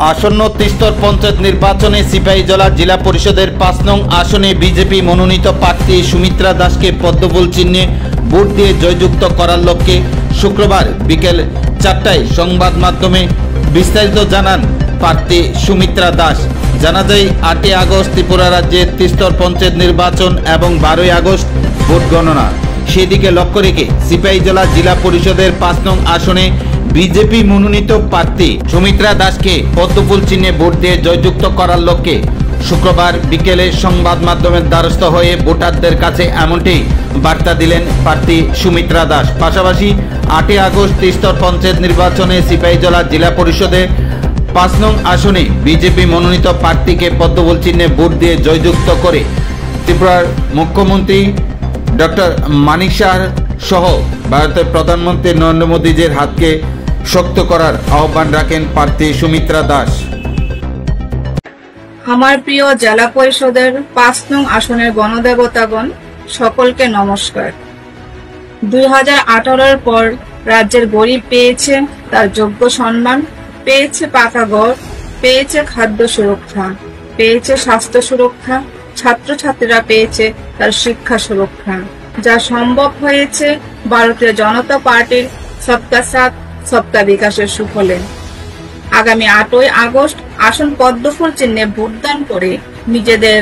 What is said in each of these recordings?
আসন্ন ত্রিস্তর পঞ্চায়েত নির্বাচনে সিপাহীজলা জেলা পরিষদের ৫ নং আসনে বিজেপি মনোনীত প্রার্থী সুমিত্রা দাসকে পদ্মফুল চিহ্নে ভোট দিয়ে জয়যুক্ত করার লক্ষ্যে শুক্রবার বিকেল ৪টায় সংবাদ মাধ্যমে বিস্তারিত জানান প্রার্থী সুমিত্রা দাস। জানা যায় ৮ই আগস্ট ত্রিপুরা রাজ্যের ত্রিস্তর পঞ্চায়েত নির্বাচন এবং ১২ই আগস্ট ভোট গণনা। সেদিকে লক্ষ্য রেখে সিপাহীজলা জেলা পরিষদের ৫ নং আসনে বিজেপি মনোনীত প্রার্থী সুমিত্রা দাসকে পদ্মফুল চিহ্নে ভোট দিয়ে জয়যুক্ত করার লক্ষ্যে শুক্রবার বিকেলে সংবাদ মাধ্যমের দ্বারস্থ হয়ে ভোটারদের কাছে এমনটি বার্তা দিলেন প্রার্থী সুমিত্রা দাস। পাশাপাশি ৮ই আগস্ট ত্রিস্তর পঞ্চায়েত নির্বাচনে সিপাহীজলা জেলা পরিষদে ৫ নং আসনে বিজেপি মনোনীত প্রার্থীকে পদ্মফুল চিহ্নে ভোট দিয়ে জয়যুক্ত করে ত্রিপুরার মুখ্যমন্ত্রী ডক্টর মানিক সাহা সহ ভারতের প্রধানমন্ত্রী নরেন্দ্র মোদীজির হাতকে শক্ত করার আহ্বান রাখেন প্রার্থী সুমিত্রা দাস। আমার প্রিয় জেলা পরিষদের ৫ নং আসনের গণদেবতাগণ সকলকে নমস্কার। ২০১৮-র পর রাজ্যের গরিব পেয়েছে তার যোগ্য সম্মান, পেয়েছে পাকা ঘর, পেয়েছে খাদ্য সুরক্ষা, পেয়েছে স্বাস্থ্য সুরক্ষা, ছাত্রছাত্রীরা পেয়েছে তার শিক্ষা সুরক্ষা। যা সম্ভব হয়েছে ভারতীয় জনতা পার্টির সবকা সাথ সবকা বিকাশের সুফলে। আগামী ৮ই আগস্ট আসন পদ্মফুল চিহ্নে ভোটদান করে নিজেদের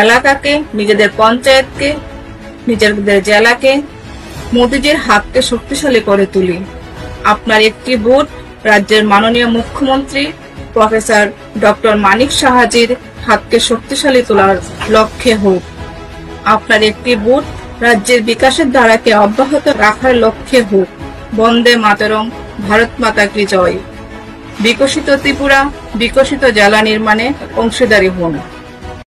এলাকাকে, নিজেদের পঞ্চায়েতকে, নিজেদের জেলাকে মোদীজির হাতকে শক্তিশালী করে তুলি। আপনার একটি ভোট রাজ্যের মাননীয় মুখ্যমন্ত্রী প্রফেসর ডক্টর মানিক সাহাজির হাতকে শক্তিশালী তোলার লক্ষ্যে হোক। আপনার একটি ভোট রাজ্যের বিকাশের ধারাকে অব্যাহত রাখার লক্ষ্যে হোক। বন্দে মাতরম, ভারত মাতা কি জয়। বিকশিত ত্রিপুরা, বিকশিত জেলা নির্মাণে অংশীদারি হন।